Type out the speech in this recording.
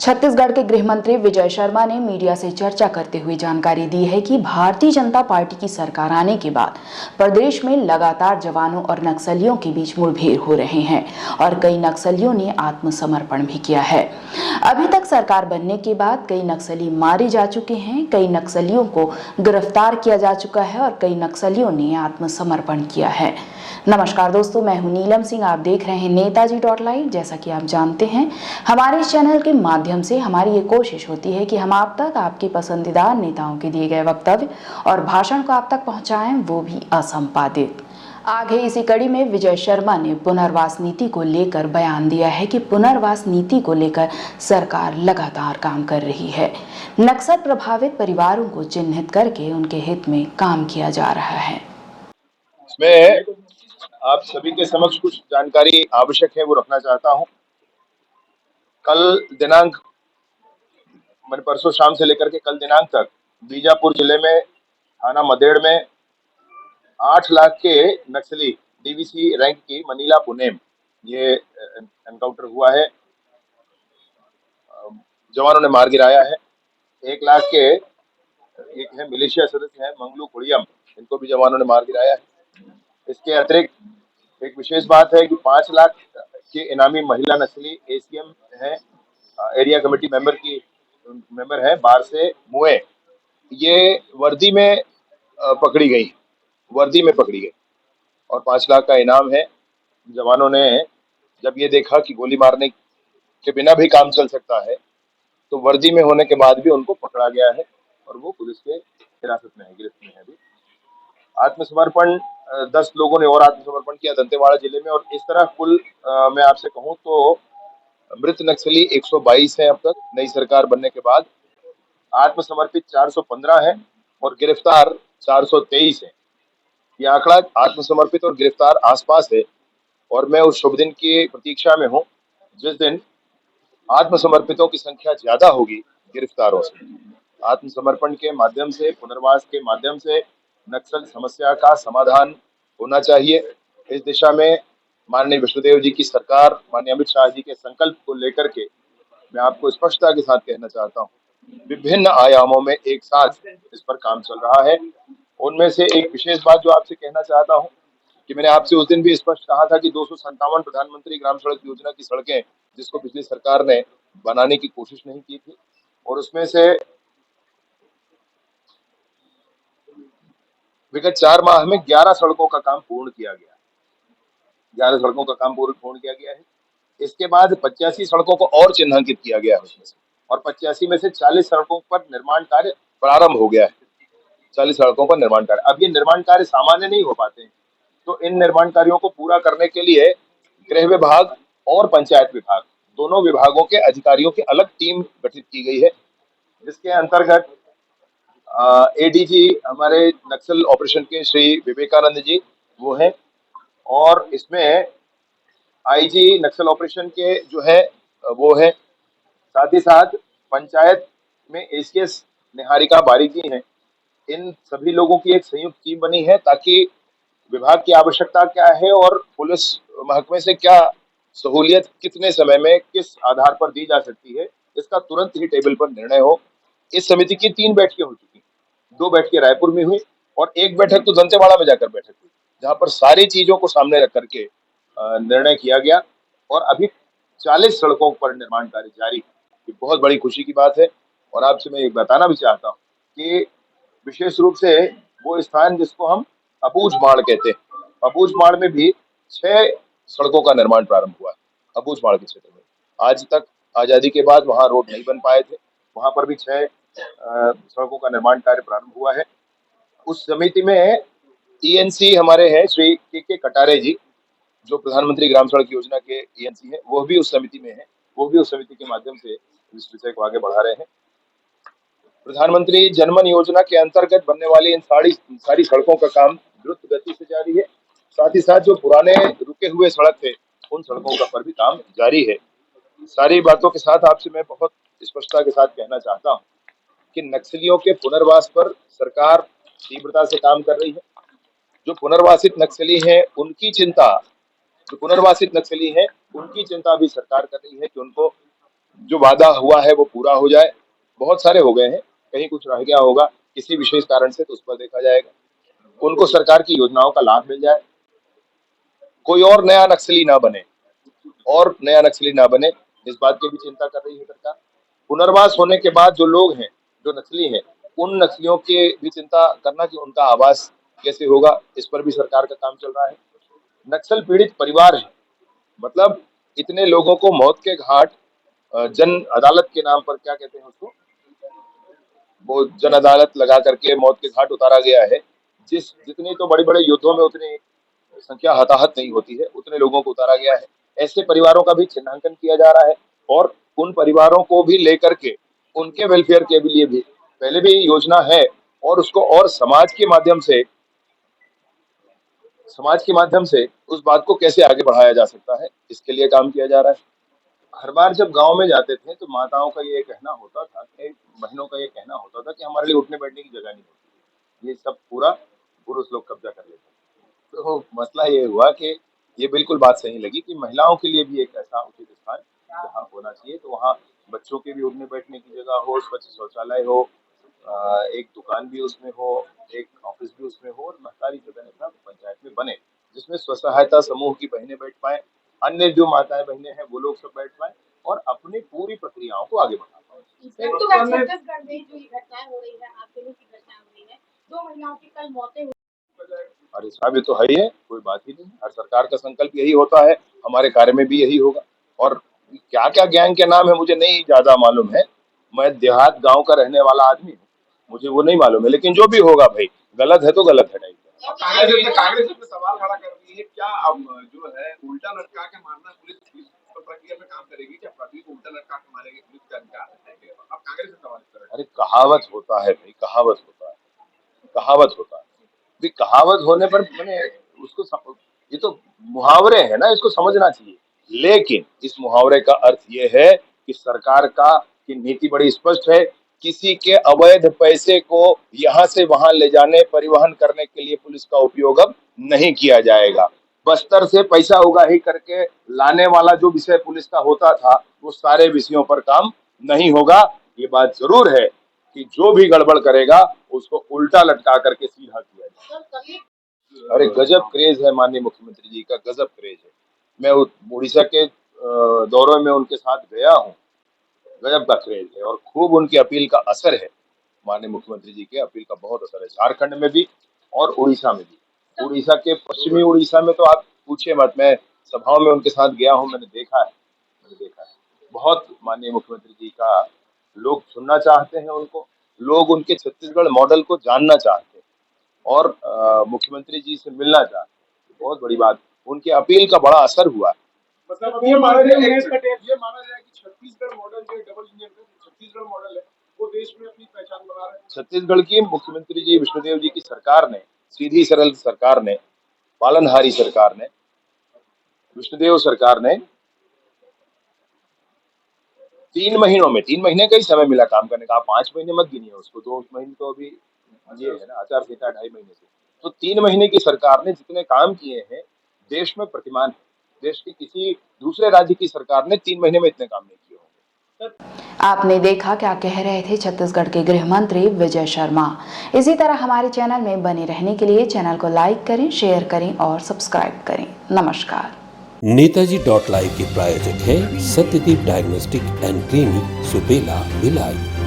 छत्तीसगढ़ के गृह मंत्री विजय शर्मा ने मीडिया से चर्चा करते हुए जानकारी दी है कि भारतीय जनता पार्टी की सरकार आने के बाद प्रदेश में लगातार जवानों और नक्सलियों के बीच मुठभेड़ हो रहे हैं और कई नक्सलियों ने आत्मसमर्पण भी किया है। अभी तक सरकार बनने के बाद कई नक्सली मारे जा चुके हैं, कई नक्सलियों को गिरफ्तार किया जा चुका है और कई नक्सलियों ने आत्मसमर्पण किया है। नमस्कार दोस्तों, मैं हूं नीलम सिंह। आप देख रहे हैं नेताजी.लाइव। जैसा कि आप जानते हैं, हमारे इस चैनल के माध्यम से हमारी ये कोशिश होती है कि हम आप तक आपके पसंदीदा नेताओं के दिए गए वक्तव्य और भाषण को आप तक पहुंचाएं, वो भी असंपादित। आगे इसी कड़ी में विजय शर्मा ने पुनर्वास नीति को लेकर बयान दिया है कि पुनर्वास नीति को लेकर सरकार लगातार काम कर रही है। नक्सल प्रभावित परिवारों को चिन्हित करके उनके हित में काम किया जा रहा है। इसमें आप सभी के समक्ष कुछ जानकारी आवश्यक है वो रखना चाहता हूं। कल दिनांक मैंने परसों शाम से लेकर के कल दिनांक तक बीजापुर जिले में थाना मदेड़ में 8 लाख के नक्सली डीवीसी रैंक की मनीला पुनेम ये एनकाउंटर हुआ है। जवानों ने मार गिराया है। 1 लाख के एक है मिलिशिया सदस्य है मंगलू कुड़ियम, इनको भी जवानों ने मार गिराया है। इसके अतिरिक्त एक विशेष बात है कि 5 लाख के इनामी महिला नक्सली एसीएम है, एरिया कमेटी मेंबर है बार से मुए, ये वर्दी में पकड़ी गई और 5 लाख का इनाम है। जवानों ने जब ये देखा कि गोली मारने के बिना भी काम चल सकता है तो वर्दी में होने के बाद भी उनको पकड़ा गया है और वो पुलिस के हिरासत में है, गिरफ्त में है अभी। आत्मसमर्पण 10 लोगों ने और आत्मसमर्पण किया दंतेवाड़ा जिले में, और इस तरह कुल मैं आपसे कहूं तो मृत नक्सली 122 हैं अब तक नई सरकार बनने के बाद। आत्मसमर्पित 415 है और गिरफ्तार 423 है। ये आंकड़ा आत्मसमर्पित और गिरफ्तार आसपास है और मैं उस शुभ दिन की प्रतीक्षा में हूं जिस दिन आत्मसमर्पितों की संख्या ज्यादा होगी गिरफ्तारों से। आत्मसमर्पण के माध्यम से, पुनर्वास के माध्यम से नक्सल समस्या का समाधान होना चाहिए। इस दिशा में माननीय विष्णुदेव जी की सरकार, माननीय अमित शाह जी के संकल्प को लेकर के मैं आपको स्पष्टता के साथ कहना चाहता हूँ, विभिन्न आयामों में एक साथ इस पर काम चल रहा है। उनमें से एक विशेष बात जो आपसे कहना चाहता हूँ कि मैंने आपसे उस दिन भी स्पष्ट कहा था कि 257 प्रधानमंत्री ग्राम सड़क योजना की सड़कें जिसको पिछली सरकार ने बनाने की कोशिश नहीं की थी, और उसमें से विगत 4 माह में 11 सड़कों का काम पूर्ण किया गया है। इसके बाद 85 सड़कों को और चिन्हांकित किया गया है उसमें से, और 85 में से 40 सड़कों पर निर्माण कार्य प्रारंभ हो गया है। 40 सड़कों पर निर्माण कार्य, अब ये निर्माण कार्य सामान्य नहीं हो पाते हैं, तो इन निर्माण कार्यों को पूरा करने के लिए गृह विभाग और पंचायत विभाग, दोनों विभागों के अधिकारियों की अलग टीम गठित की गई है, जिसके अंतर्गत एडीजी हमारे नक्सल ऑपरेशन के श्री विवेकानंद जी वो हैं, और इसमें आईजी नक्सल ऑपरेशन के जो है वो है, साथ ही साथ पंचायत में एसीएस निहारिका बारिक जी हैं। इन सभी लोगों की एक संयुक्त टीम बनी है ताकि विभाग की आवश्यकता क्या है और पुलिस महकमे से क्या सहूलियत कितने समय में किस आधार पर दी जा सकती है, इसका तुरंत ही टेबल पर निर्णय हो। इस समिति की 3 बैठकें हो चुकी, 2 बैठकें रायपुर में हुई और 1 बैठक तो दंतेवाड़ा में जाकर बैठक हुई, जहां पर सारी चीजों को सामने रख करके निर्णय किया गया, और अभी 40 सड़कों पर निर्माण कार्य जारी। ये बहुत बड़ी खुशी की बात है, और आपसे मैं एक बताना भी चाहता हूँ कि विशेष रूप से वो स्थान जिसको हम अबूझ माड़ कहते हैं, अबूझ माड़ में भी 6 सड़कों का निर्माण प्रारंभ हुआ है। अबूझ माड़ के क्षेत्र में आज तक आजादी के बाद वहां रोड नहीं बन पाए थे, वहां पर भी 6 सड़कों का निर्माण कार्य प्रारंभ हुआ है। उस समिति में ईएनसी हमारे हैं श्री के कटारे जी, जो प्रधानमंत्री ग्राम सड़क योजना के ईएनसी हैं, वो भी उस समिति में है। वो भी उस समिति के माध्यम से इस विषय को आगे बढ़ा रहे हैं। प्रधानमंत्री जनमन योजना के अंतर्गत बनने वाली इन सारी सड़कों का काम द्रुत गति से जारी है। साथ ही साथ जो पुराने रुके हुए सड़क थे उन सड़कों का पर भी काम जारी है। सारी बातों के साथ आपसे मैं बहुत स्पष्टता के साथ कहना चाहता हूँ कि नक्सलियों के पुनर्वास पर सरकार तीव्रता से काम कर रही है। जो पुनर्वासित नक्सली हैं उनकी चिंता भी सरकार कर रही है कि उनको जो वादा हुआ है वो पूरा हो जाए। बहुत सारे हो गए हैं, कहीं कुछ रह गया होगा किसी विशेष कारण से, तो उस पर देखा जाएगा। उनको सरकार की योजनाओं का लाभ मिल जाए, कोई और नया नक्सली ना बने, और नया नक्सली ना बने, इस बात की भी चिंता कर रही है सरकार। पुनर्वास होने के बाद जो लोग हैं, जो नक्सली हैं, उन नक्सलियों की भी चिंता करना कि उनका आवास कैसे होगा, इस पर भी सरकार का काम चल रहा है। नक्सल पीड़ित परिवार है, मतलब इतने लोगों को मौत के घाट जन अदालत के नाम पर, क्या कहते हैं उसको, वो जन अदालत लगा करके मौत के घाट उतारा गया है। जितनी तो बड़े बड़े युद्धों में उतनी संख्या हताहत नहीं होती है, उतने लोगों को उतारा गया है। ऐसे परिवारों का भी चिन्हांकन किया जा रहा है, और उन परिवारों को भी लेकर के उनके वेलफेयर के लिए भी पहले भी योजना है, और उसको और समाज के माध्यम से उस बात को कैसे आगे बढ़ाया जा सकता है, इसके लिए काम किया जा रहा है। हर बार जब गांव में जाते थे तो माताओं का ये कहना होता था कि, बहनों का ये कहना होता था कि हमारे लिए उठने बैठने की जगह नहीं होती, ये सब पूरा पुरुष लोग कब्जा कर लेते हैं। तो मसला ये हुआ कि ये बिल्कुल बात सही लगी कि महिलाओं के लिए भी एक ऐसा उचित स्थान जहाँ होना चाहिए, तो वहाँ बच्चों के भी उठने बैठने की जगह हो, स्वच्छ शौचालय हो, एक दुकान भी उसमें हो, एक ऑफिस भी उसमें हो, और महतारी सदन ऐसा पंचायत में बने जिसमें स्व सहायता समूह की बहनें बैठ पाए, अन्य जो माताएं बहनें हैं वो लोग सब बैठ पाए और अपनी पूरी प्रक्रियाओं को आगे बढ़ा पाए। तो छत्तीसगढ़ में जो ये घटनाएं हो रही है, आगजनी की घटनाएं हो रही है, 2 महिलाओं की कल मौतें हुई। अरे साहब ये तो है ही है, कोई बात ही नहीं। हर सरकार का संकल्प यही होता है, हमारे कार्य में भी यही होगा। और क्या क्या गैंग के नाम है मुझे नहीं ज्यादा मालूम है, मैं देहात गांव का रहने वाला आदमी हूँ, मुझे वो नहीं मालूम है, लेकिन जो भी होगा भाई गलत है तो गलत है। नहीं कांग्रेस पे सवाल खड़ा कर रही है, क्या अब जो है उल्टा लटका के मारना पुलिस इस प्रक्रिया में काम करेगी, क्या प्रकृति को उल्टा लटका के मारेगी पुलिस का अधिकार है? अब कांग्रेस से सवाल कर रहे हैं। अरे कहावत होता है भाई, कहावत होता है, कहावत होता है भी, कहावत होने पर मैंने ये तो मुहावरे हैं ना, इसको समझना चाहिए। लेकिन इस मुहावरे का अर्थ ये है कि सरकार का की नीति बड़ी स्पष्ट है, किसी के अवैध पैसे को यहाँ से वहां ले जाने, परिवहन करने के लिए पुलिस का उपयोग अब नहीं किया जाएगा। बस्तर से पैसा उगाही करके लाने वाला जो विषय पुलिस का होता था, वो सारे विषयों पर काम नहीं होगा। ये बात जरूर है कि जो भी गड़बड़ करेगा उसको उल्टा लटका करके सीधा किया जाए। अरे गजब क्रेज है माननीय मुख्यमंत्री जी का, गजब क्रेज है। मैं उड़ीसा के दौरे में उनके साथ गया हूँ, गजब का क्रेज है, और खूब उनकी अपील का असर है। माननीय मुख्यमंत्री जी के अपील का बहुत असर है, झारखंड में भी और उड़ीसा में भी। उड़ीसा के पश्चिमी उड़ीसा में तो आप पूछिए मत, मैं सभाओं में उनके साथ गया हूँ, मैंने देखा है बहुत माननीय मुख्यमंत्री जी का लोग सुनना चाहते हैं उनको, लोग उनके छत्तीसगढ़ मॉडल को जानना चाहते हैं, और मुख्यमंत्री जी से मिलना चाहते हैं। बहुत बड़ी बात, उनकी अपील का बड़ा असर हुआ। मतलब ये माना जाए कि छत्तीसगढ़ मॉडल जो डबल इंजन छत्तीसगढ़ मॉडल है, वो देश में अपनी पहचान बना रहा है। छत्तीसगढ़ की मुख्यमंत्री जी विष्णुदेव जी की सरकार ने, सीधी सरल सरकार ने, पालनहारी सरकार ने, विष्णुदेव सरकार ने 3 महीने का ही समय मिला काम करने का। आप 5 महीने मत गिनिए उसको, 2 महीने तो अभी ये है ना, आचार संहिता 2.5 महीने से, तो 3 महीने की सरकार ने जितने काम किए हैं देश में प्रतिमान है। देश की किसी दूसरे राज्य की सरकार ने 3 महीने में इतने काम नहीं किए होंगे। आपने देखा क्या कह रहे थे छत्तीसगढ़ के गृह मंत्री विजय शर्मा। इसी तरह हमारे चैनल में बने रहने के लिए चैनल को लाइक करें, शेयर करें और सब्सक्राइब करें। नमस्कार। नेताजी.live के प्रायोजक है Satyadeep diagnostic and clinic, Supela, Bhilai.